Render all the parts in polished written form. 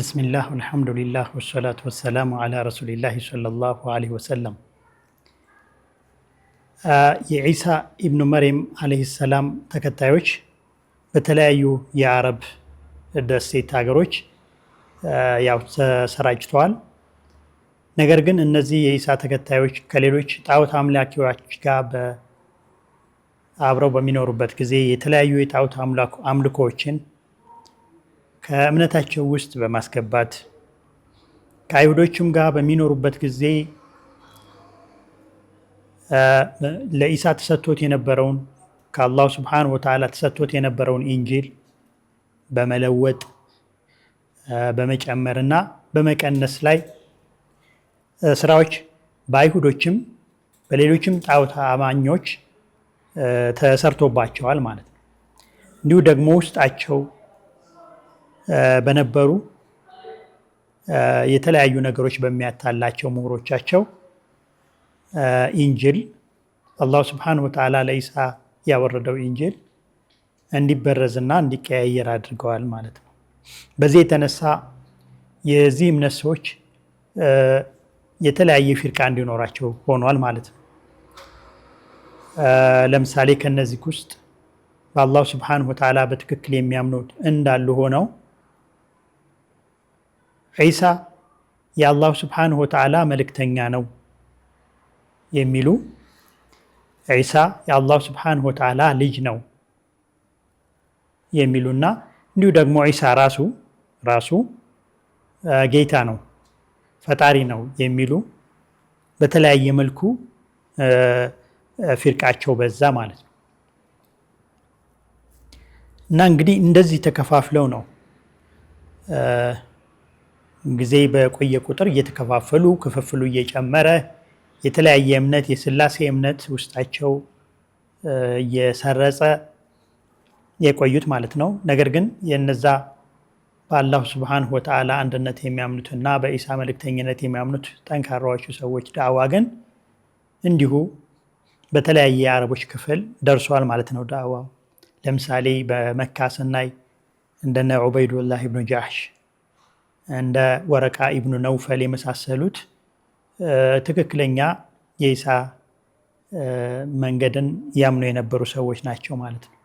ቢስሚላህ ወልሐምዱሊላህ ወሰላቱ ወሰላሙ አላ ረሱሊላህ ሰለላሁ ዐለይሂ ወሰለም። የዒሳ ኢብኑ መርየም ዐለይሂ ሰላም ተከታዮች በተለያዩ የአረብ ደሴት ሀገሮች ያው ተሰራጭተዋል። ነገር ግን እነዚህ የዒሳ ተከታዮች ከሌሎች ጣዖት አምላኪዎች ጋር አብረው በሚኖሩበት ጊዜ የተለያዩ የጣዖት አምልኮዎችን ከእምነታቸው ውስጥ በማስገባት ከአይሁዶችም ጋር በሚኖሩበት ጊዜ ለኢሳ ተሰጥቶት የነበረውን ከአላሁ ስብሓነሁ ወተዓላ ተሰጥቶት የነበረውን ኢንጂል በመለወጥ በመጨመርና በመቀነስ ላይ ስራዎች በአይሁዶችም በሌሎችም ጣዖት አማኞች ተሰርቶባቸዋል ማለት ነው። እንዲሁ ደግሞ ውስጣቸው በነበሩ የተለያዩ ነገሮች በሚያታላቸው ምሁሮቻቸው ኢንጂል አላሁ ስብሓነሁ ወተዓላ ለኢሳ ያወረደው ኢንጂል እንዲበረዝና እንዲቀያየር አድርገዋል ማለት ነው። በዚህ የተነሳ የዚህ እምነት ሰዎች የተለያየ ፊርቃ እንዲኖራቸው ሆኗል ማለት ነው። ለምሳሌ ከነዚህ ውስጥ በአላሁ ስብሓነሁ ወተዓላ በትክክል የሚያምኑት እንዳሉ ሆነው ዒሳ የአላሁ ስብሓነሁ ወተዓላ መልእክተኛ ነው የሚሉ፣ ዒሳ የአላሁ ስብሓነሁ ወተዓላ ልጅ ነው የሚሉና እንዲሁ ደግሞ ዒሳ ራሱ ጌታ ነው ፈጣሪ ነው የሚሉ በተለያየ መልኩ ፊርቃቸው በዛ ማለት ነው። እና እንግዲህ እንደዚህ ተከፋፍለው ነው ጊዜ በቆየ ቁጥር እየተከፋፈሉ ክፍፍሉ እየጨመረ የተለያየ እምነት የስላሴ እምነት ውስጣቸው እየሰረጸ የቆዩት ማለት ነው። ነገር ግን የነዛ በአላሁ ስብሓነሁ ወተዓላ አንድነት የሚያምኑትና በኢሳ መልእክተኝነት የሚያምኑት ጠንካራዎቹ ሰዎች ዳዕዋ ግን እንዲሁ በተለያየ የአረቦች ክፍል ደርሷል ማለት ነው ዳዕዋው። ለምሳሌ በመካ ስናይ እንደነ ዑበይዱላህ ኢብኑ ጃሕሽ እንደ ወረቃ ኢብኑ ነውፈል የመሳሰሉት ትክክለኛ የኢሳ መንገድን ያምኑ የነበሩ ሰዎች ናቸው ማለት ነው።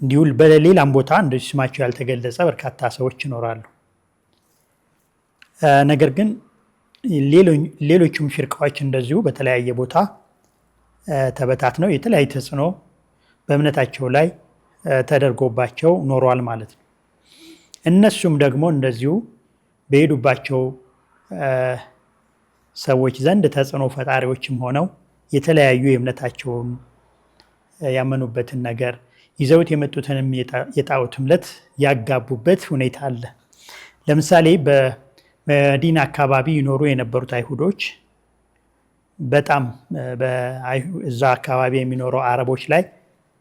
እንዲሁ በሌላም ቦታ እንደዚህ ስማቸው ያልተገለጸ በርካታ ሰዎች ይኖራሉ። ነገር ግን ሌሎቹም ፊርቃዎች እንደዚሁ በተለያየ ቦታ ተበታትነው የተለያየ ተጽዕኖ በእምነታቸው ላይ ተደርጎባቸው ኖሯል ማለት ነው። እነሱም ደግሞ እንደዚሁ በሄዱባቸው ሰዎች ዘንድ ተጽዕኖ ፈጣሪዎችም ሆነው የተለያዩ የእምነታቸውን ያመኑበትን ነገር ይዘውት የመጡትንም የጣዖት እምነት ያጋቡበት ሁኔታ አለ። ለምሳሌ በመዲና አካባቢ ይኖሩ የነበሩት አይሁዶች በጣም እዛ አካባቢ የሚኖረው አረቦች ላይ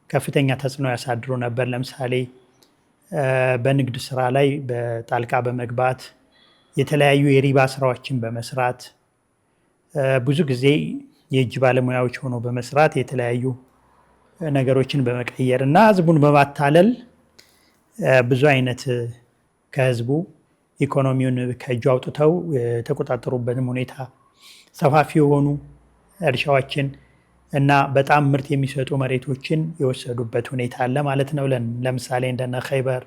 ከፍተኛ ተጽዕኖ ያሳድሩ ነበር። ለምሳሌ በንግድ ስራ ላይ በጣልቃ በመግባት የተለያዩ የሪባ ስራዎችን በመስራት ብዙ ጊዜ የእጅ ባለሙያዎች ሆኖ በመስራት የተለያዩ ነገሮችን በመቀየር እና ህዝቡን በማታለል ብዙ አይነት ከህዝቡ ኢኮኖሚውን ከእጁ አውጥተው የተቆጣጠሩበትም ሁኔታ ሰፋፊ የሆኑ እርሻዎችን እና በጣም ምርት የሚሰጡ መሬቶችን የወሰዱበት ሁኔታ አለ ማለት ነው። ለምሳሌ እንደነ ኸይበር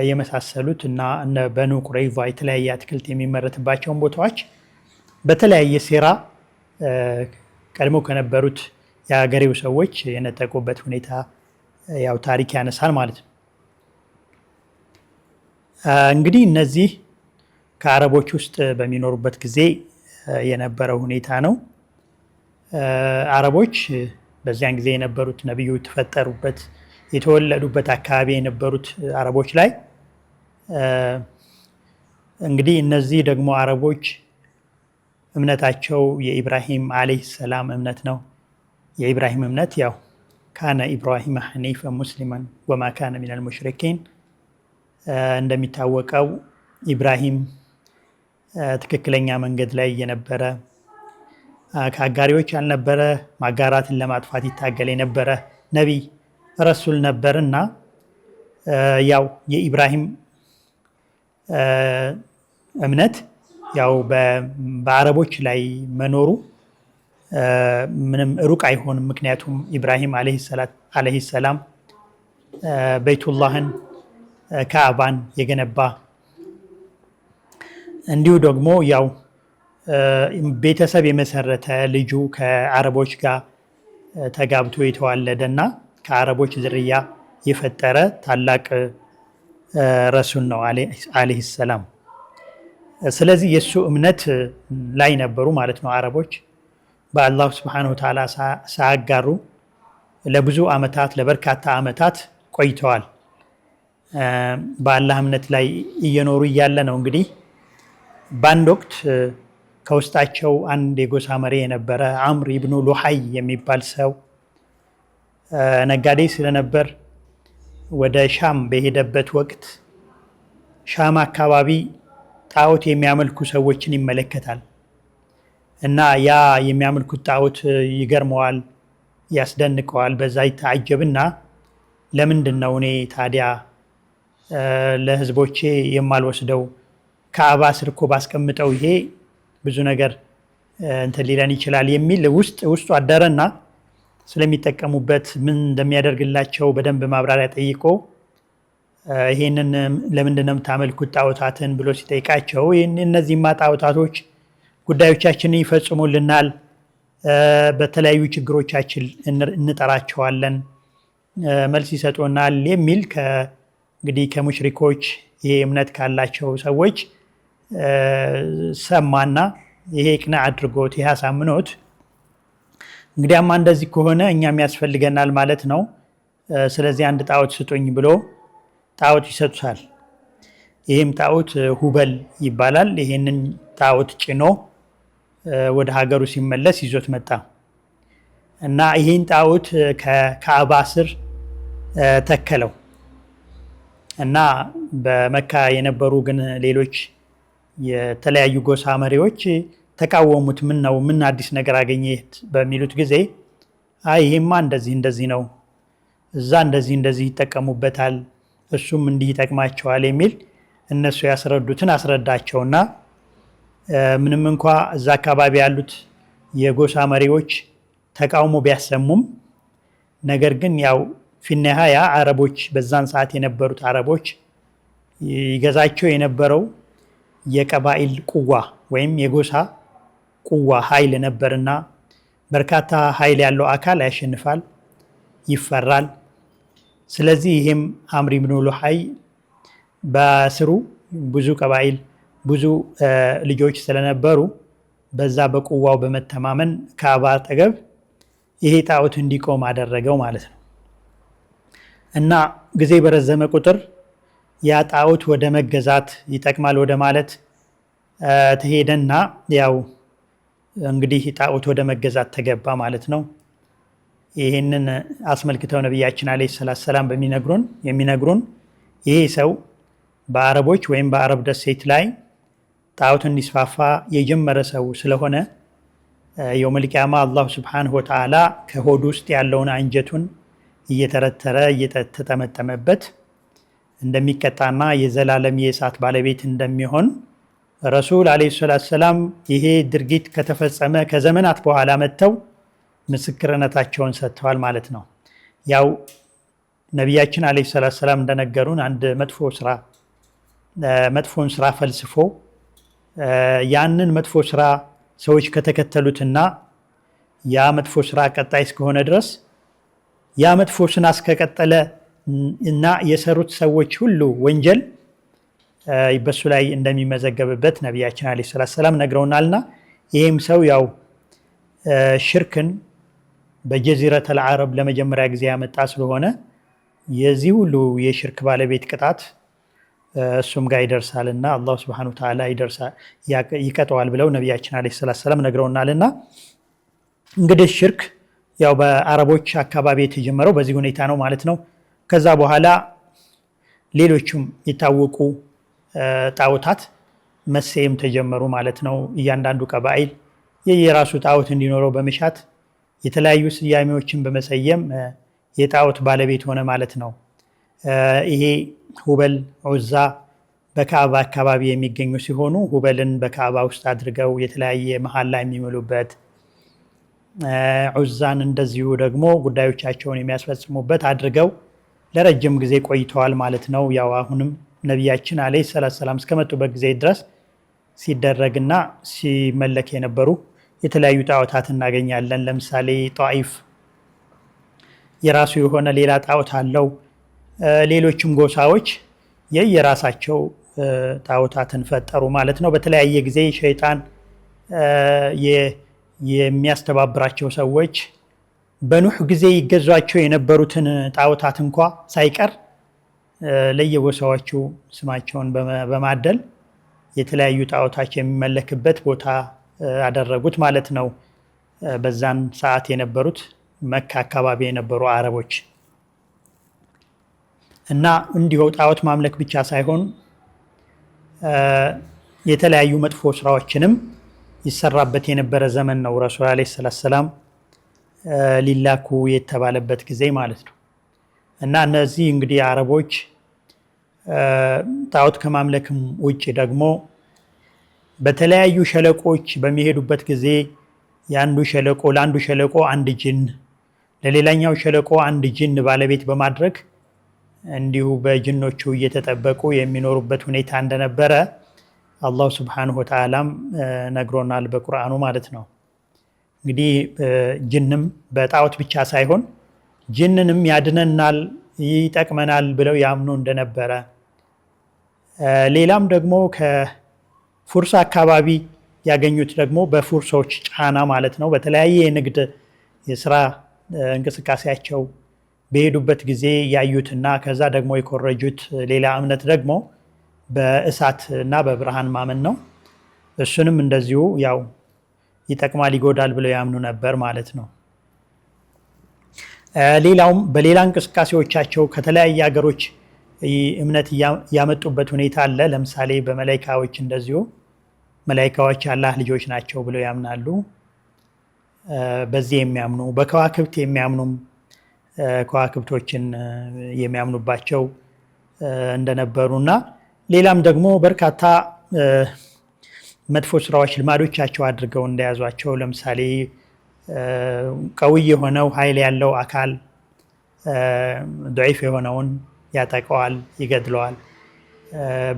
የመሳሰሉት እና እነ በኑ ቁረይዛ የተለያየ አትክልት የሚመረትባቸውን ቦታዎች በተለያየ ሴራ ቀድሞ ከነበሩት የሀገሬው ሰዎች የነጠቁበት ሁኔታ ያው ታሪክ ያነሳል ማለት ነው። እንግዲህ እነዚህ ከአረቦች ውስጥ በሚኖሩበት ጊዜ የነበረው ሁኔታ ነው። አረቦች በዚያን ጊዜ የነበሩት ነቢዩ የተፈጠሩበት የተወለዱበት አካባቢ የነበሩት አረቦች ላይ እንግዲህ እነዚህ ደግሞ አረቦች እምነታቸው የኢብራሂም ዓለይሂ ሰላም እምነት ነው። የኢብራሂም እምነት ያው ካነ ኢብራሂም ሐኒፈ ሙስሊመን ወማ ካነ ሚነል ሙሽሪኪን። እንደሚታወቀው ኢብራሂም ትክክለኛ መንገድ ላይ የነበረ ከአጋሪዎች ያልነበረ ማጋራትን ለማጥፋት ይታገል የነበረ ነቢይ ረሱል ነበር እና ያው የኢብራሂም እምነት ያው በአረቦች ላይ መኖሩ ምንም ሩቅ አይሆንም። ምክንያቱም ኢብራሂም አለይሂ ሰላም በይቱላህን ካዕባን የገነባ እንዲሁ ደግሞ ያው ቤተሰብ የመሰረተ ልጁ ከአረቦች ጋር ተጋብቶ የተዋለደና ከአረቦች ዝርያ የፈጠረ ታላቅ ረሱል ነው አለይሂ ሰላም። ስለዚህ የእሱ እምነት ላይ ነበሩ ማለት ነው። አረቦች በአላሁ ስብሓነሁ ወተዓላ ሳያጋሩ ለብዙ ዓመታት ለበርካታ ዓመታት ቆይተዋል። በአላህ እምነት ላይ እየኖሩ እያለ ነው እንግዲህ በአንድ ወቅት ከውስጣቸው አንድ የጎሳ መሪ የነበረ አምር ኢብኑ ሉሐይ የሚባል ሰው ነጋዴ ስለነበር ወደ ሻም በሄደበት ወቅት ሻም አካባቢ ጣዖት የሚያመልኩ ሰዎችን ይመለከታል እና ያ የሚያመልኩት ጣዖት ይገርመዋል፣ ያስደንቀዋል። በዛ ይታጀብና ለምንድን ነው እኔ ታዲያ ለህዝቦቼ የማልወስደው? ካዕባ ስር እኮ ባስቀምጠው ይሄ ብዙ ነገር እንትን ሊለን ይችላል የሚል ውስጡ አደረና ስለሚጠቀሙበት ምን እንደሚያደርግላቸው በደንብ ማብራሪያ ጠይቆ ይሄንን ለምንድን ነው የምታመልኩት ጣዖታትን ብሎ ሲጠይቃቸው እነዚህማ ጣዖታቶች ጉዳዮቻችንን ይፈጽሙልናል፣ በተለያዩ ችግሮቻችን እንጠራቸዋለን፣ መልስ ይሰጡናል የሚል እንግዲህ ከሙሽሪኮች ይሄ እምነት ካላቸው ሰዎች ሰማና ይሄ ቅና አድርጎት ይሄ አሳምኖት እንግዲያማ እንደዚህ ከሆነ እኛም ያስፈልገናል ማለት ነው፣ ስለዚህ አንድ ጣዖት ስጡኝ ብሎ ጣዖት ይሰጡታል። ይህም ጣዖት ሁበል ይባላል። ይህንን ጣዖት ጭኖ ወደ ሀገሩ ሲመለስ ይዞት መጣ እና ይህን ጣዖት ከካዕባ ስር ተከለው እና በመካ የነበሩ ግን ሌሎች የተለያዩ ጎሳ መሪዎች ተቃወሙት። ምን ነው ምን አዲስ ነገር አገኘት በሚሉት ጊዜ ይሄማ እንደዚህ ነው፣ እዛ እንደዚህ ይጠቀሙበታል፣ እሱም እንዲህ ይጠቅማቸዋል የሚል እነሱ ያስረዱትን አስረዳቸውና ምንም እንኳ እዛ አካባቢ ያሉት የጎሳ መሪዎች ተቃውሞ ቢያሰሙም ነገር ግን ያው ፊነሃያ አረቦች በዛን ሰዓት የነበሩት አረቦች ይገዛቸው የነበረው የቀባኢል ቁዋ ወይም የጎሳ ቁዋ ኃይል ነበርና በርካታ ኃይል ያለው አካል ያሸንፋል፣ ይፈራል። ስለዚህ ይህም አምር ኢብኑ ሉሐይ በስሩ ብዙ ቀባኢል ብዙ ልጆች ስለነበሩ በዛ በቁዋው በመተማመን ካዕባ አጠገብ ይሄ ጣዖት እንዲቆም አደረገው ማለት ነው። እና ጊዜ በረዘመ ቁጥር ያ ጣዖት ወደ መገዛት ይጠቅማል ወደ ማለት ተሄደና ያው እንግዲህ ጣዖት ወደ መገዛት ተገባ ማለት ነው። ይህንን አስመልክተው ነቢያችን አለይሂ ሰላም የሚነግሩን ይሄ ሰው በአረቦች ወይም በአረብ ደሴት ላይ ጣዖት እንዲስፋፋ የጀመረ ሰው ስለሆነ የውመል ቂያማ አላሁ ስብሓነሁ ወተዓላ ከሆድ ውስጥ ያለውን አንጀቱን እየተረተረ እየተጠመጠመበት እንደሚቀጣና የዘላለም የእሳት ባለቤት እንደሚሆን ረሱል አለይሂ ሰላም ይሄ ድርጊት ከተፈጸመ ከዘመናት በኋላ መጥተው ምስክርነታቸውን ሰጥተዋል ማለት ነው። ያው ነቢያችን አለይሂ ሰላም እንደነገሩን አንድ መጥፎን ስራ ፈልስፎ ያንን መጥፎ ስራ ሰዎች ከተከተሉትና ያ መጥፎ ስራ ቀጣይ እስከሆነ ድረስ ያ መጥፎ ስራ እስከቀጠለ እና የሰሩት ሰዎች ሁሉ ወንጀል በሱ ላይ እንደሚመዘገብበት ነቢያችን አለይሂ ሰላም ነግረውናልና ይህም ሰው ያው ሽርክን በጀዚረተል አረብ ለመጀመሪያ ጊዜ ያመጣ ስለሆነ የዚህ ሁሉ የሽርክ ባለቤት ቅጣት እሱም ጋር ይደርሳልና አላሁ ሱብሓነሁ ወተዓላ ይቀጠዋል ብለው ነቢያችን አለይሂ ሰላም ነግረውናልና እንግዲህ ሽርክ ያው በአረቦች አካባቢ የተጀመረው በዚህ ሁኔታ ነው ማለት ነው። ከዛ በኋላ ሌሎችም የታወቁ ጣዖታት መሰየም ተጀመሩ ማለት ነው። እያንዳንዱ ቀባኢል የየራሱ ጣዖት እንዲኖረው በመሻት የተለያዩ ስያሜዎችን በመሰየም የጣዖት ባለቤት ሆነ ማለት ነው። ይሄ ሁበል፣ ዑዛ፣ በካዕባ አካባቢ የሚገኙ ሲሆኑ ሁበልን በካዕባ ውስጥ አድርገው የተለያየ መሐላ የሚምሉበት፣ ዑዛን እንደዚሁ ደግሞ ጉዳዮቻቸውን የሚያስፈጽሙበት አድርገው ለረጅም ጊዜ ቆይተዋል ማለት ነው። ያው አሁንም ነቢያችን አለይሂ ሰላቱ ሰላም እስከመጡበት ጊዜ ድረስ ሲደረግና ሲመለክ የነበሩ የተለያዩ ጣዖታት እናገኛለን። ለምሳሌ ጣኢፍ የራሱ የሆነ ሌላ ጣዖት አለው። ሌሎችም ጎሳዎች የየራሳቸው ጣዖታትን ፈጠሩ ማለት ነው። በተለያየ ጊዜ ሸይጣን የሚያስተባብራቸው ሰዎች በኑህ ጊዜ ይገዟቸው የነበሩትን ጣዖታት እንኳ ሳይቀር ለየጎሳዎቹ ስማቸውን በማደል የተለያዩ ጣዖታች የሚመለክበት ቦታ አደረጉት ማለት ነው። በዛን ሰዓት የነበሩት መካ አካባቢ የነበሩ አረቦች እና እንዲሁ ጣዖት ማምለክ ብቻ ሳይሆን የተለያዩ መጥፎ ስራዎችንም ይሰራበት የነበረ ዘመን ነው። ረሱል አለይሂ ሰላቱ ሰላም ሊላኩ የተባለበት ጊዜ ማለት ነው። እና እነዚህ እንግዲህ አረቦች ጣዖት ከማምለክም ውጭ ደግሞ በተለያዩ ሸለቆች በሚሄዱበት ጊዜ ለአንዱ ሸለቆ አንድ ጅን ለሌላኛው ሸለቆ አንድ ጅን ባለቤት በማድረግ እንዲሁ በጅኖቹ እየተጠበቁ የሚኖሩበት ሁኔታ እንደነበረ አላሁ ሱብሓነሁ ወተዓላም ነግሮናል በቁርአኑ ማለት ነው። እንግዲህ ጅንም በጣዖት ብቻ ሳይሆን ጅንንም ያድነናል፣ ይጠቅመናል ብለው ያምኑ እንደነበረ፣ ሌላም ደግሞ ከፉርስ አካባቢ ያገኙት ደግሞ በፉርሶች ጫና ማለት ነው በተለያየ የንግድ የስራ እንቅስቃሴያቸው በሄዱበት ጊዜ ያዩትና ከዛ ደግሞ የኮረጁት ሌላ እምነት ደግሞ በእሳት እና በብርሃን ማመን ነው። እሱንም እንደዚሁ ያው ይጠቅማል ይጎዳል ብለው ያምኑ ነበር ማለት ነው። ሌላውም በሌላ እንቅስቃሴዎቻቸው ከተለያየ ሀገሮች እምነት ያመጡበት ሁኔታ አለ። ለምሳሌ በመላይካዎች እንደዚሁ መላይካዎች የአላህ ልጆች ናቸው ብለው ያምናሉ። በዚህ የሚያምኑ በከዋክብት የሚያምኑም ከዋክብቶችን የሚያምኑባቸው እንደነበሩና ሌላም ደግሞ በርካታ መጥፎ ስራዎች ልማዶቻቸው አድርገው እንደያዟቸው ለምሳሌ ቀውይ የሆነው ኃይል ያለው አካል ضعيف የሆነውን ያጠቀዋል፣ ይገድለዋል።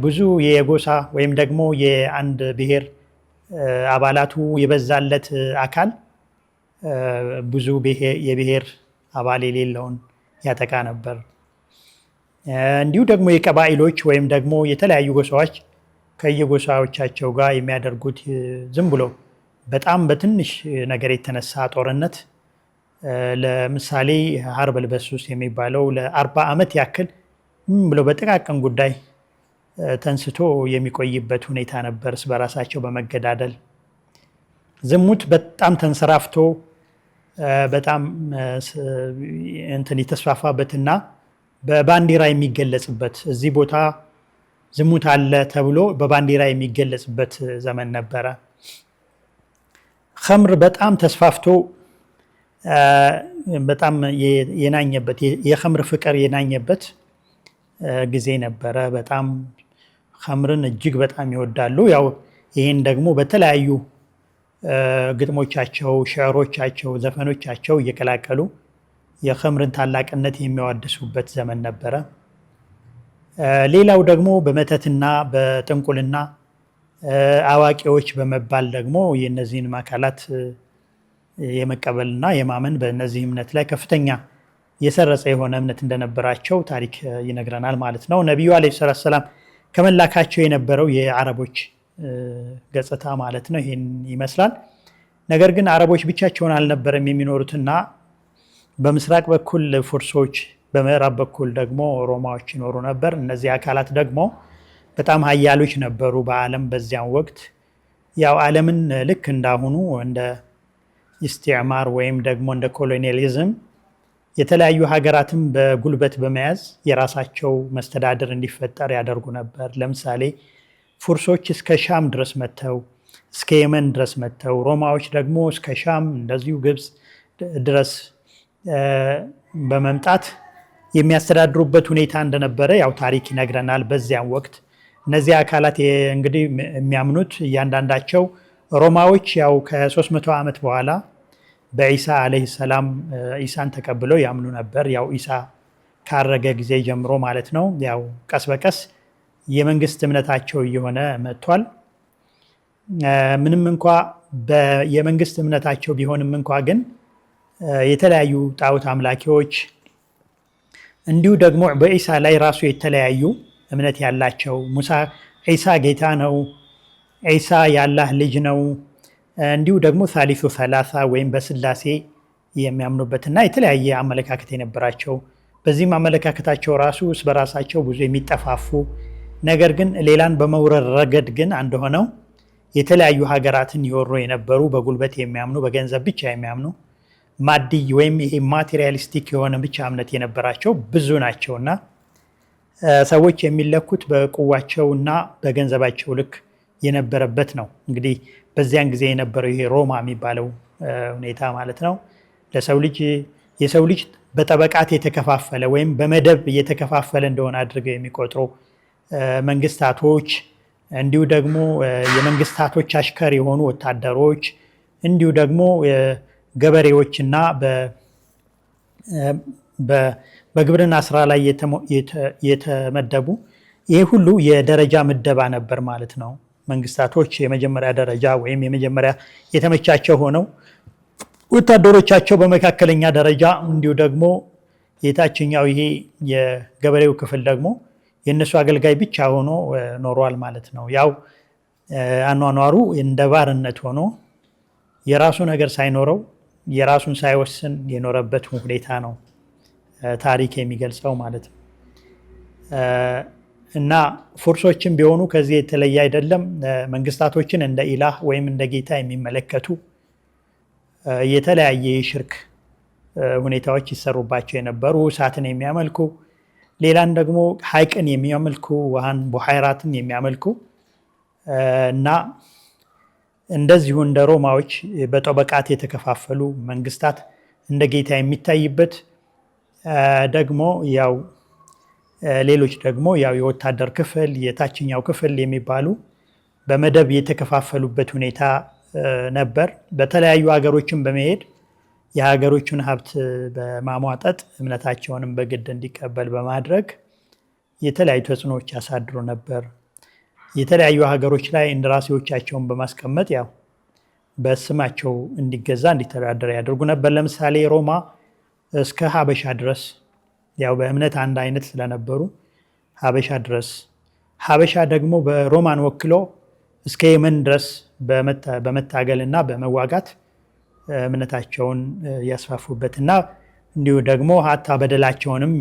ብዙ የጎሳ ወይም ደግሞ የአንድ ብሔር አባላቱ የበዛለት አካል ብዙ የብሔር አባል የሌለውን ያጠቃ ነበር። እንዲሁ ደግሞ የቀባኢሎች ወይም ደግሞ የተለያዩ ጎሳዎች ከየጎሳዎቻቸው ጋር የሚያደርጉት ዝም ብሎ በጣም በትንሽ ነገር የተነሳ ጦርነት ለምሳሌ ሀርብ አልበሱስ የሚባለው ለ40 ዓመት ያክል ብሎ በጥቃቅን ጉዳይ ተንስቶ የሚቆይበት ሁኔታ ነበር። በራሳቸው በመገዳደል ዝሙት በጣም ተንሰራፍቶ በጣም እንትን የተስፋፋበትና በባንዲራ የሚገለጽበት እዚህ ቦታ ዝሙት አለ ተብሎ በባንዲራ የሚገለጽበት ዘመን ነበረ። ኸምር በጣም ተስፋፍቶ በጣም የናኘበት የኸምር ፍቅር የናኘበት ጊዜ ነበረ። በጣም ኸምርን እጅግ በጣም ይወዳሉ። ያው ይህን ደግሞ በተለያዩ ግጥሞቻቸው፣ ሽዕሮቻቸው፣ ዘፈኖቻቸው እየቀላቀሉ የኸምርን ታላቅነት የሚያወድሱበት ዘመን ነበረ። ሌላው ደግሞ በመተትና በጥንቁልና አዋቂዎች በመባል ደግሞ የነዚህን አካላት የመቀበልና የማመን በእነዚህ እምነት ላይ ከፍተኛ የሰረጸ የሆነ እምነት እንደነበራቸው ታሪክ ይነግረናል ማለት ነው። ነቢዩ አለይሂ ሰላቱ ሰላም ከመላካቸው የነበረው የአረቦች ገጽታ ማለት ነው ይህን ይመስላል። ነገር ግን አረቦች ብቻቸውን አልነበረም የሚኖሩትና በምስራቅ በኩል ፉርሶች፣ በምዕራብ በኩል ደግሞ ሮማዎች ይኖሩ ነበር። እነዚህ አካላት ደግሞ በጣም ሀያሎች ነበሩ በዓለም በዚያን ወቅት። ያው ዓለምን ልክ እንዳሁኑ እንደ ኢስቲዕማር ወይም ደግሞ እንደ ኮሎኒያሊዝም የተለያዩ ሀገራትን በጉልበት በመያዝ የራሳቸው መስተዳድር እንዲፈጠር ያደርጉ ነበር። ለምሳሌ ፉርሶች እስከ ሻም ድረስ መጥተው እስከ የመን ድረስ መጥተው ሮማዎች ደግሞ እስከ ሻም እንደዚሁ ግብፅ ድረስ በመምጣት የሚያስተዳድሩበት ሁኔታ እንደነበረ ያው ታሪክ ይነግረናል በዚያን ወቅት። እነዚህ አካላት እንግዲህ የሚያምኑት እያንዳንዳቸው ሮማዎች ያው ከ300 ዓመት በኋላ በኢሳ አለይሂ ሰላም ኢሳን ተቀብለው ያምኑ ነበር። ያው ኢሳ ካረገ ጊዜ ጀምሮ ማለት ነው። ያው ቀስ በቀስ የመንግስት እምነታቸው እየሆነ መጥቷል። ምንም እንኳ የመንግስት እምነታቸው ቢሆንም እንኳ ግን የተለያዩ ጣዖት አምላኪዎች እንዲሁ ደግሞ በኢሳ ላይ ራሱ የተለያዩ እምነት ያላቸው ኢሳ ጌታ ነው፣ ኢሳ የአላህ ልጅ ነው፣ እንዲሁ ደግሞ ሳሊሱ ሰላሳ ወይም በስላሴ የሚያምኑበትና የተለያየ አመለካከት የነበራቸው በዚህም አመለካከታቸው ራሱ በራሳቸው ብዙ የሚጠፋፉ ነገር ግን ሌላን በመውረር ረገድ ግን አንድ ሆነው የተለያዩ ሀገራትን ይወሩ የነበሩ በጉልበት የሚያምኑ በገንዘብ ብቻ የሚያምኑ ማድይ ወይም ይሄ ማቴሪያሊስቲክ የሆነ ብቻ እምነት የነበራቸው ብዙ ናቸውና ሰዎች የሚለኩት በቁዋቸውና በገንዘባቸው ልክ የነበረበት ነው። እንግዲህ በዚያን ጊዜ የነበረው ይሄ ሮማ የሚባለው ሁኔታ ማለት ነው። የሰው ልጅ በጠበቃት የተከፋፈለ ወይም በመደብ የተከፋፈለ እንደሆነ አድርገው የሚቆጥሩ መንግስታቶች እንዲሁ ደግሞ የመንግስታቶች አሽከር የሆኑ ወታደሮች እንዲሁ ደግሞ ገበሬዎችና በግብርና ስራ ላይ የተመደቡ ይሄ ሁሉ የደረጃ ምደባ ነበር ማለት ነው። መንግስታቶች የመጀመሪያ ደረጃ ወይም የመጀመሪያ የተመቻቸው ሆነው ወታደሮቻቸው በመካከለኛ ደረጃ እንዲሁ ደግሞ የታችኛው ይሄ የገበሬው ክፍል ደግሞ የነሱ አገልጋይ ብቻ ሆኖ ኖሯል ማለት ነው። ያው አኗኗሩ እንደ ባርነት ሆኖ የራሱ ነገር ሳይኖረው የራሱን ሳይወስን የኖረበት ሁኔታ ነው ታሪክ የሚገልጸው ማለት ነው። እና ፉርሶችም ቢሆኑ ከዚህ የተለየ አይደለም። መንግስታቶችን እንደ ኢላህ ወይም እንደ ጌታ የሚመለከቱ የተለያየ የሽርክ ሁኔታዎች ይሰሩባቸው የነበሩ እሳትን የሚያመልኩ ሌላን ደግሞ ሐይቅን የሚያመልኩ ውሃን ቡሃይራትን የሚያመልኩ እና እንደዚሁ እንደ ሮማዎች በጠበቃት የተከፋፈሉ መንግስታት እንደ ጌታ የሚታይበት ደግሞ ያው ሌሎች ደግሞ ያው የወታደር ክፍል የታችኛው ክፍል የሚባሉ በመደብ የተከፋፈሉበት ሁኔታ ነበር። በተለያዩ ሀገሮችን በመሄድ የሀገሮቹን ሀብት በማሟጠጥ እምነታቸውንም በግድ እንዲቀበል በማድረግ የተለያዩ ተጽዕኖዎች ያሳድሩ ነበር። የተለያዩ ሀገሮች ላይ እንደራሴዎቻቸውን በማስቀመጥ ያው በስማቸው እንዲገዛ እንዲተዳደር ያደርጉ ነበር። ለምሳሌ ሮማ እስከ ሀበሻ ድረስ ያው በእምነት አንድ አይነት ስለነበሩ ሀበሻ ድረስ ሀበሻ ደግሞ በሮማን ወክሎ እስከ የመን ድረስ በመታገልና በመዋጋት እምነታቸውን ያስፋፉበትና እንዲሁ ደግሞ ሀታ በደላቸውንም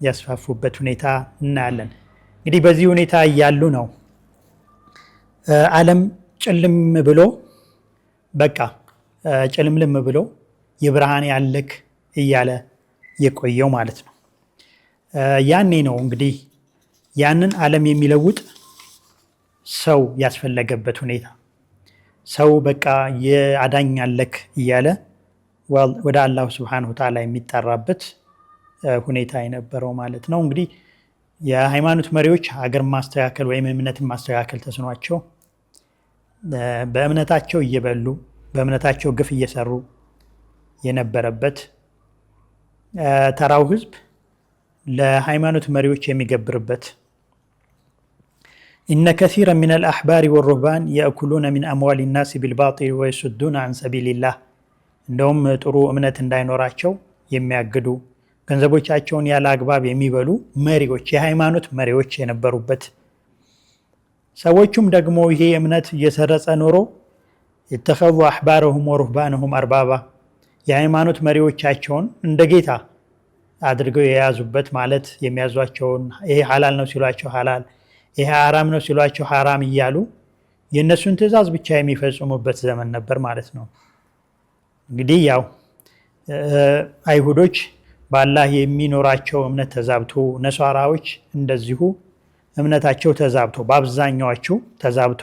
ያስፋፉበት ሁኔታ እናያለን። እንግዲህ በዚህ ሁኔታ እያሉ ነው ዓለም ጭልም ብሎ በቃ ጭልምልም ብሎ የብርሃን ያለክ እያለ የቆየው ማለት ነው። ያኔ ነው እንግዲህ ያንን ዓለም የሚለውጥ ሰው ያስፈለገበት ሁኔታ ሰው በቃ የአዳኝ ያለክ እያለ ወደ አላሁ ስብሓነሁ ወተዓላ የሚጠራበት ሁኔታ የነበረው ማለት ነው። እንግዲህ የሃይማኖት መሪዎች ሀገር ማስተካከል ወይም እምነትን ማስተካከል ተስኗቸው በእምነታቸው እየበሉ በእምነታቸው ግፍ እየሰሩ የነበረበት ተራው ህዝብ ለሃይማኖት መሪዎች የሚገብርበት ኢነ ከሲረ ሚነል አሕባሪ ወሩህባን የእኩሉነ ሚን አምዋሊ ናሲ ቢልባጢል ወየሱዱነ አን ሰቢልላህ እንደውም ጥሩ እምነት እንዳይኖራቸው የሚያግዱ ገንዘቦቻቸውን ያለ አግባብ የሚበሉ መሪዎች የሃይማኖት መሪዎች የነበሩበት ሰዎቹም ደግሞ ይሄ እምነት እየሰረጸ ኖሮ የተኸዙ አሕባረሁም ወሩህባነሁም አርባባ የሃይማኖት መሪዎቻቸውን እንደ ጌታ አድርገው የያዙበት ማለት የሚያዟቸውን ይሄ ሐላል ነው ሲሏቸው ሐላል ይሄ ሐራም ነው ሲሏቸው ሐራም እያሉ የእነሱን ትእዛዝ ብቻ የሚፈጽሙበት ዘመን ነበር ማለት ነው። እንግዲህ ያው አይሁዶች በአላህ የሚኖራቸው እምነት ተዛብቶ ነሷራዎች እንደዚሁ እምነታቸው ተዛብቶ በአብዛኛዎቹ ተዛብቶ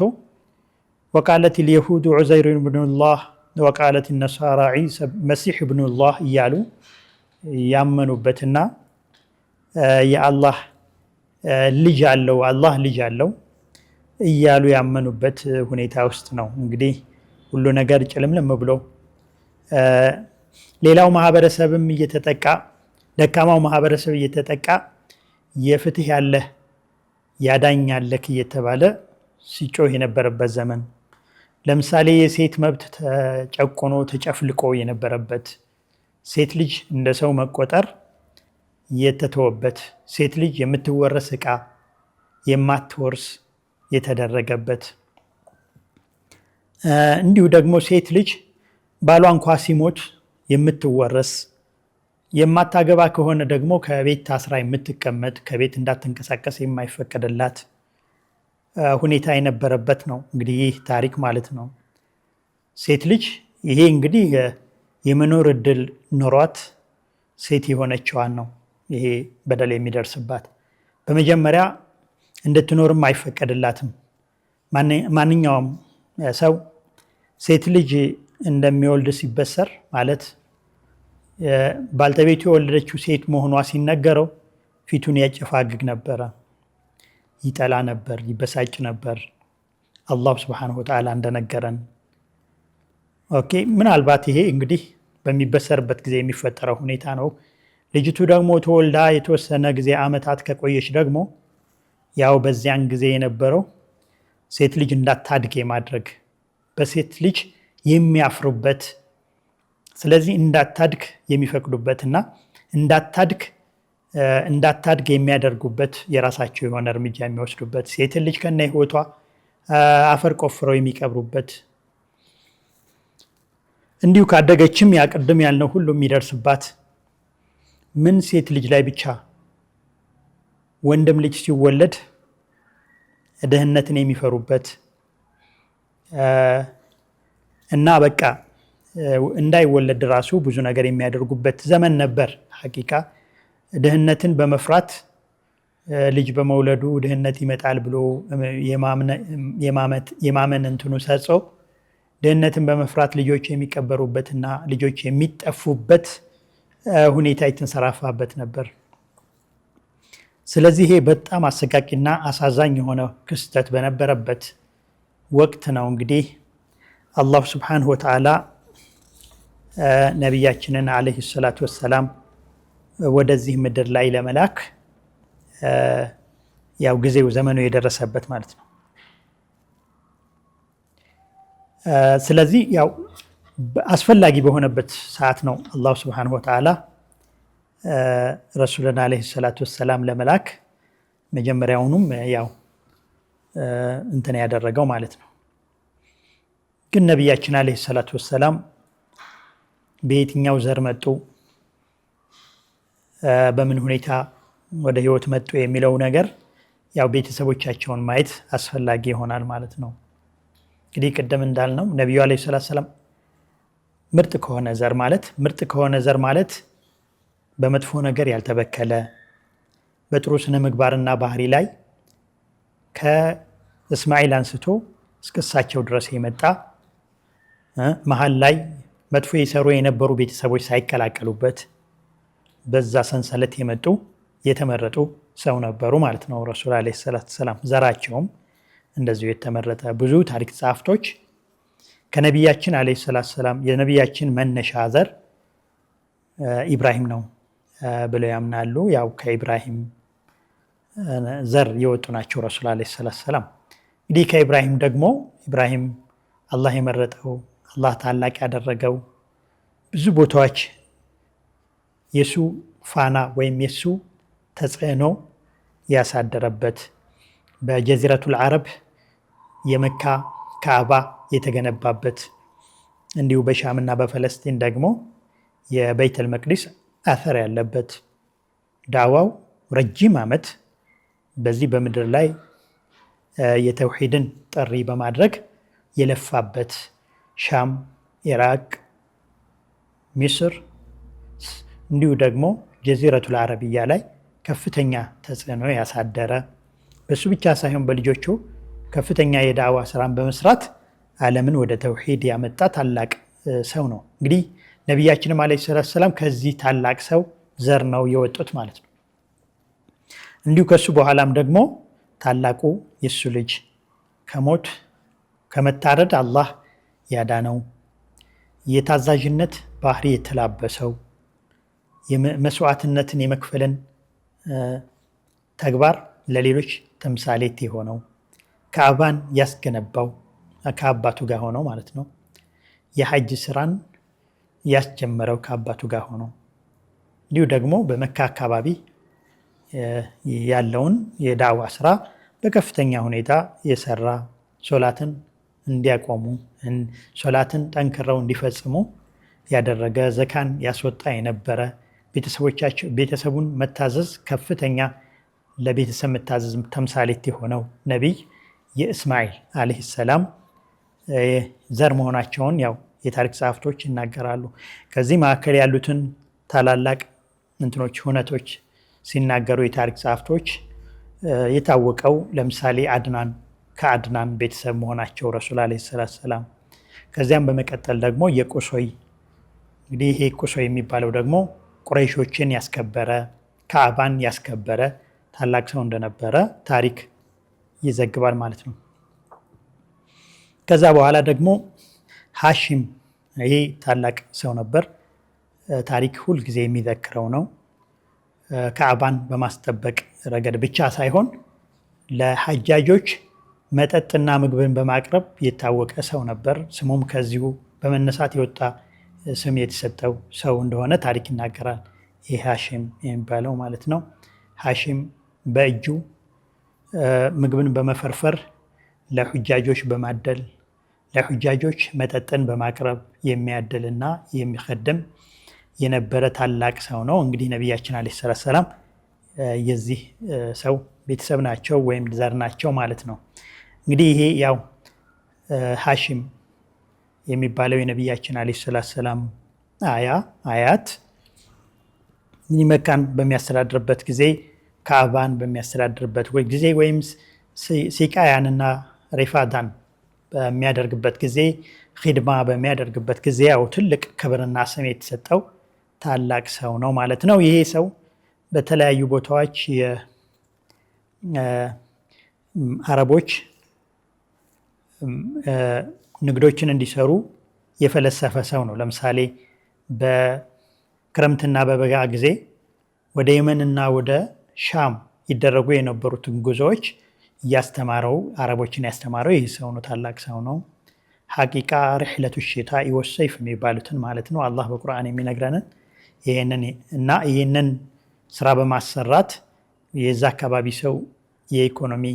ወቃለት اليهود عزير بن الله وقالت النصارى عيسى مسيح ابن الله እያሉ ያመኑበትና የአላህ ልጅ አለው አላህ ልጅ አለው እያሉ ያመኑበት ሁኔታ ውስጥ ነው እንግዲህ ሁሉ ነገር ጭልምልም ብሎ ሌላው ማህበረሰብም እየተጠቃ ደካማው ማህበረሰብ እየተጠቃ የፍትህ ያለህ ያዳኝ ያለክ እየተባለ ሲጮህ የነበረበት ዘመን ለምሳሌ የሴት መብት ተጨቆኖ ተጨፍልቆ የነበረበት ሴት ልጅ እንደ ሰው መቆጠር የተተወበት ሴት ልጅ የምትወረስ ዕቃ የማትወርስ የተደረገበት እንዲሁ ደግሞ ሴት ልጅ ባሏ እንኳ ሲሞት የምትወረስ የማታገባ ከሆነ ደግሞ ከቤት ታስራ የምትቀመጥ ከቤት እንዳትንቀሳቀስ የማይፈቀድላት ሁኔታ የነበረበት ነው እንግዲህ ይህ ታሪክ ማለት ነው። ሴት ልጅ ይሄ እንግዲህ የመኖር እድል ኖሯት ሴት የሆነችዋን ነው ይሄ በደል የሚደርስባት። በመጀመሪያ እንድትኖርም አይፈቀድላትም። ማንኛውም ሰው ሴት ልጅ እንደሚወልድ ሲበሰር ማለት ባልተቤቱ የወለደችው ሴት መሆኗ ሲነገረው ፊቱን ያጨፋግግ ነበረ፣ ይጠላ ነበር፣ ይበሳጭ ነበር። አላሁ ስብሓነሁ ወተዓላ እንደነገረን ኦኬ። ምናልባት ይሄ እንግዲህ በሚበሰርበት ጊዜ የሚፈጠረው ሁኔታ ነው። ልጅቱ ደግሞ ተወልዳ የተወሰነ ጊዜ ዓመታት ከቆየች ደግሞ ያው በዚያን ጊዜ የነበረው ሴት ልጅ እንዳታድግ የማድረግ በሴት ልጅ የሚያፍሩበት ስለዚህ እንዳታድግ የሚፈቅዱበትና እንዳታድግ የሚያደርጉበት የራሳቸው የሆነ እርምጃ የሚወስዱበት ሴትን ልጅ ከነ ህይወቷ አፈር ቆፍረው የሚቀብሩበት እንዲሁ ካደገችም ያቀድም ያልነው ሁሉ የሚደርስባት ምን ሴት ልጅ ላይ ብቻ ወንድም ልጅ ሲወለድ ድህነትን የሚፈሩበት እና በቃ እንዳይወለድ ራሱ ብዙ ነገር የሚያደርጉበት ዘመን ነበር። ሐቂቃ ድህነትን በመፍራት ልጅ በመውለዱ ድህነት ይመጣል ብሎ የማመን እንትኑ ሰጾ ድህነትን በመፍራት ልጆች የሚቀበሩበትና ልጆች የሚጠፉበት ሁኔታ የተንሰራፋበት ነበር። ስለዚህ ይሄ በጣም አሰቃቂና አሳዛኝ የሆነ ክስተት በነበረበት ወቅት ነው እንግዲህ አላሁ ስብሓነሁ ወተዓላ ነቢያችንን ዓለይሂ ሰላቱ ወሰላም ወደዚህ ምድር ላይ ለመላክ ያው ጊዜው ዘመኑ የደረሰበት ማለት ነው። ስለዚህ ያው አስፈላጊ በሆነበት ሰዓት ነው አላሁ ስብሓነሁ ወተዓላ ረሱልን ዓለይሂ ሰላቱ ወሰላም ለመላክ መጀመሪያውኑም ያው እንትን ያደረገው ማለት ነው። ግን ነቢያችን ዓለይሂ ሰላቱ ወሰላም በየትኛው ዘር መጡ፣ በምን ሁኔታ ወደ ህይወት መጡ የሚለው ነገር ያው ቤተሰቦቻቸውን ማየት አስፈላጊ ይሆናል ማለት ነው። እንግዲህ ቅድም እንዳልነው ነቢዩ ዓለይሂ ሰላቱ ወሰላም ምርጥ ከሆነ ዘር ማለት በመጥፎ ነገር ያልተበከለ በጥሩ ስነ ምግባርና ባህሪ ላይ ከእስማኤል አንስቶ እስከ እሳቸው ድረስ የመጣ መሀል ላይ መጥፎ የሰሩ የነበሩ ቤተሰቦች ሳይቀላቀሉበት በዛ ሰንሰለት የመጡ የተመረጡ ሰው ነበሩ ማለት ነው ረሱል ዓለይሂ ሰላቱ ወሰላም። ዘራቸውም እንደዚሁ የተመረጠ ብዙ ታሪክ ጸሐፍቶች ከነቢያችን ዓለይሂ ሰላቱ ወሰላም የነቢያችን መነሻ ዘር ኢብራሂም ነው ብለው ያምናሉ። ያው ከኢብራሂም ዘር የወጡ ናቸው ረሱል ዓለይሂ ሰላቱ ወሰላም። እንግዲህ ከኢብራሂም ደግሞ ኢብራሂም አላህ የመረጠው አላህ ታላቅ ያደረገው ብዙ ቦታዎች የሱ ፋና ወይም የሱ ተጽዕኖ ያሳደረበት በጀዚረቱል አረብ የመካ ካዕባ የተገነባበት እንዲሁ በሻምና በፈለስጢን ደግሞ የበይተል መቅዲስ አፈር ያለበት ዳዋው ረጅም ዓመት በዚህ በምድር ላይ የተውሂድን ጥሪ በማድረግ የለፋበት ሻም፣ ኢራቅ፣ ሚስር እንዲሁ ደግሞ ጀዚረቱል አረቢያ ላይ ከፍተኛ ተጽዕኖ ያሳደረ በሱ ብቻ ሳይሆን በልጆቹ ከፍተኛ የዳዋ ስራን በመስራት ዓለምን ወደ ተውሂድ ያመጣ ታላቅ ሰው ነው። እንግዲህ ነቢያችንም ዓለይሂ ሰላቱ ወሰላም ከዚህ ታላቅ ሰው ዘር ነው የወጡት ማለት ነው። እንዲሁ ከሱ በኋላም ደግሞ ታላቁ የሱ ልጅ ከሞት ከመታረድ አላህ ያዳነው የታዛዥነት ባህሪ የተላበሰው መስዋዕትነትን የመክፈልን ተግባር ለሌሎች ተምሳሌት የሆነው ካዕባን ያስገነባው ከአባቱ ጋር ሆነው ማለት ነው። የሐጅ ስራን ያስጀመረው ከአባቱ ጋር ሆነው እንዲሁ ደግሞ በመካ አካባቢ ያለውን የዳዕዋ ስራ በከፍተኛ ሁኔታ የሰራ ሶላትን እንዲያቆሙ ሶላትን ጠንክረው እንዲፈጽሙ ያደረገ ዘካን ያስወጣ የነበረ ቤተሰቡን መታዘዝ ከፍተኛ ለቤተሰብ መታዘዝ ተምሳሌት የሆነው ነቢይ የእስማኤል አለይሂ ሰላም ዘር መሆናቸውን ያው የታሪክ ጸሐፍቶች ይናገራሉ። ከዚህ መካከል ያሉትን ታላላቅ ሁነቶች ሲናገሩ የታሪክ ጸሐፍቶች የታወቀው ለምሳሌ ከአድናን ቤተሰብ መሆናቸው ረሱል አለይሂ ሰላም። ከዚያም በመቀጠል ደግሞ የቁሶይ እንግዲህ ይሄ ቁሶይ የሚባለው ደግሞ ቁረይሾችን ያስከበረ ካዕባን ያስከበረ ታላቅ ሰው እንደነበረ ታሪክ ይዘግባል ማለት ነው። ከዛ በኋላ ደግሞ ሐሺም ይሄ ታላቅ ሰው ነበር። ታሪክ ሁልጊዜ የሚዘክረው ነው። ካዕባን በማስጠበቅ ረገድ ብቻ ሳይሆን ለሐጃጆች መጠጥና ምግብን በማቅረብ የታወቀ ሰው ነበር። ስሙም ከዚሁ በመነሳት የወጣ ስም የተሰጠው ሰው እንደሆነ ታሪክ ይናገራል። ይህ ሐሺም የሚባለው ማለት ነው። ሐሺም በእጁ ምግብን በመፈርፈር ለሁጃጆች በማደል ለሁጃጆች መጠጥን በማቅረብ የሚያደልና የሚከድም የነበረ ታላቅ ሰው ነው። እንግዲህ ነቢያችን አለይሂ ሰላም የዚህ ሰው ቤተሰብ ናቸው ወይም ዘር ናቸው ማለት ነው። እንግዲህ ይሄ ያው ሐሺም የሚባለው የነቢያችን አለይሂ ሰላም አያት መካን በሚያስተዳድርበት ጊዜ ካዕባን በሚያስተዳድርበት ጊዜ ወይም ሲቃያንና ሪፋዳን በሚያደርግበት ጊዜ ኺድማ በሚያደርግበት ጊዜ ያው ትልቅ ክብርና ስም የተሰጠው ታላቅ ሰው ነው ማለት ነው። ይሄ ሰው በተለያዩ ቦታዎች አረቦች ንግዶችን እንዲሰሩ የፈለሰፈ ሰው ነው። ለምሳሌ በክረምትና በበጋ ጊዜ ወደ የመንና ወደ ሻም ይደረጉ የነበሩትን ጉዞዎች እያስተማረው አረቦችን ያስተማረው ይህ ሰው ነው። ታላቅ ሰው ነው። ሐቂቃ ሪሕለቱ ሽታኢ ወሰይፍ የሚባሉትን ማለት ነው አላህ በቁርአን የሚነግረንን ይህንን ስራ በማሰራት የዛ አካባቢ ሰው የኢኮኖሚ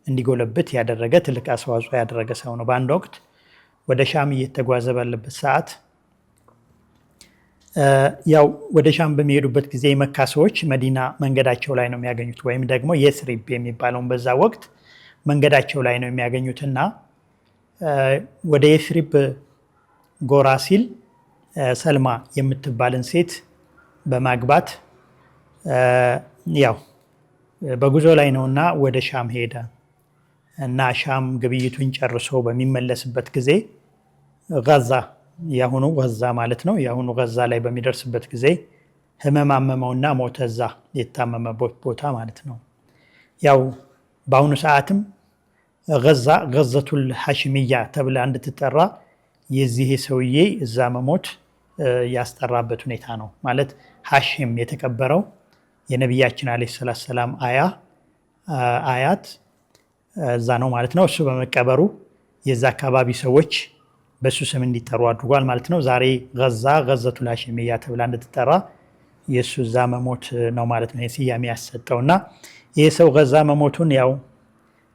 እንዲጎለብት ያደረገ ትልቅ አስተዋጽኦ ያደረገ ሰው ነው። በአንድ ወቅት ወደ ሻም እየተጓዘ ባለበት ሰዓት ያው ወደ ሻም በሚሄዱበት ጊዜ የመካ ሰዎች መዲና መንገዳቸው ላይ ነው የሚያገኙት፣ ወይም ደግሞ የስሪብ የሚባለውን በዛ ወቅት መንገዳቸው ላይ ነው የሚያገኙትና ወደ የስሪብ ጎራ ሲል ሰልማ የምትባልን ሴት በማግባት ያው በጉዞ ላይ ነውና ወደ ሻም ሄደ እና ሻም ግብይቱን ጨርሶ በሚመለስበት ጊዜ ጋዛ ያሁኑ ጋዛ ማለት ነው ያሁኑ ጋዛ ላይ በሚደርስበት ጊዜ ህመም አመመውና ሞተ። እዛ የታመመበት ቦታ ማለት ነው። ያው በአሁኑ ሰዓትም ጋዛ ጋዘቱል ሐሽሚያ ተብላ እንድትጠራ የዚህ ሰውዬ እዛ መሞት ያስጠራበት ሁኔታ ነው ማለት ሐሽም የተቀበረው የነቢያችን አለይሂ ሰላም አያት እዛ ነው ማለት ነው። እሱ በመቀበሩ የዛ አካባቢ ሰዎች በሱ ስም እንዲጠሩ አድርጓል ማለት ነው። ዛሬ ጋዘቱል ሐሽሚያ ተብላ እንድትጠራ የሱ እዛ መሞት ነው ማለት ነው የስያሜ ያሰጠውና ይህ ሰው ጋዛ መሞቱን ያው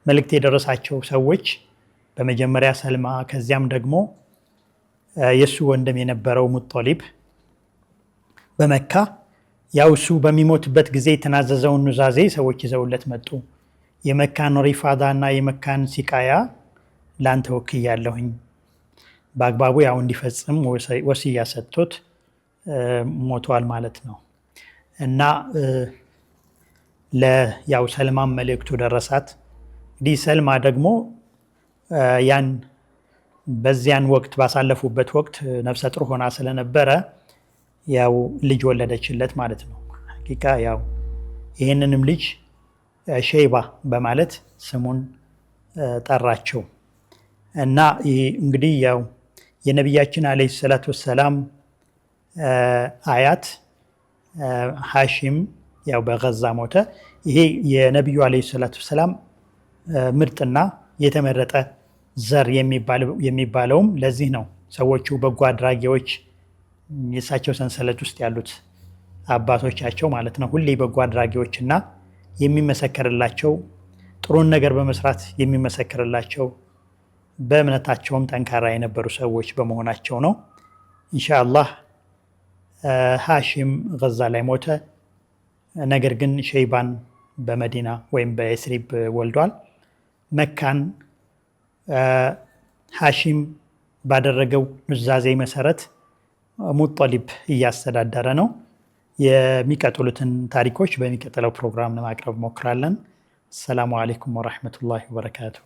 መልእክት የደረሳቸው ሰዎች በመጀመሪያ ሰልማ፣ ከዚያም ደግሞ የሱ ወንድም የነበረው ሙጦሊብ በመካ ያው እሱ በሚሞትበት ጊዜ የተናዘዘውን ኑዛዜ ሰዎች ይዘውለት መጡ። የመካን ሪፋዳ እና የመካን ሲቃያ ላንተ ወክያለሁኝ በአግባቡ ያው እንዲፈጽም ወስያ ሰጥቶት ሞቷል ማለት ነው። እና ያው ሰልማን መልእክቱ ደረሳት። እንግዲህ ሰልማ ደግሞ በዚያን ወቅት ባሳለፉበት ወቅት ነፍሰ ጡር ሆና ስለነበረ ያው ልጅ ወለደችለት ማለት ነው። ሐቂቃ ያው ይህንንም ልጅ ሸይባ በማለት ስሙን ጠራቸው እና እንግዲህ ያው የነቢያችን አለይሂ ሰላቱ ወሰላም አያት ሐሺም ያው በገዛ ሞተ። ይሄ የነቢዩ አለይሂ ሰላቱ ወሰላም ምርጥና የተመረጠ ዘር የሚባለውም ለዚህ ነው። ሰዎቹ በጎ አድራጊዎች የእሳቸው ሰንሰለት ውስጥ ያሉት አባቶቻቸው ማለት ነው ሁሌ በጎ አድራጊዎችና የሚመሰከርላቸው ጥሩን ነገር በመስራት የሚመሰክርላቸው በእምነታቸውም ጠንካራ የነበሩ ሰዎች በመሆናቸው ነው። ኢንሻአላህ ሐሺም ገዛ ላይ ሞተ። ነገር ግን ሸይባን በመዲና ወይም በየስሪብ ወልዷል። መካን ሐሺም ባደረገው ኑዛዜ መሰረት ሙጠሊብ እያስተዳደረ ነው። የሚቀጥሉትን ታሪኮች በሚቀጥለው ፕሮግራም ለማቅረብ ሞክራለን። አሰላሙ አለይኩም ወራህመቱላሂ ወበረካቱሁ።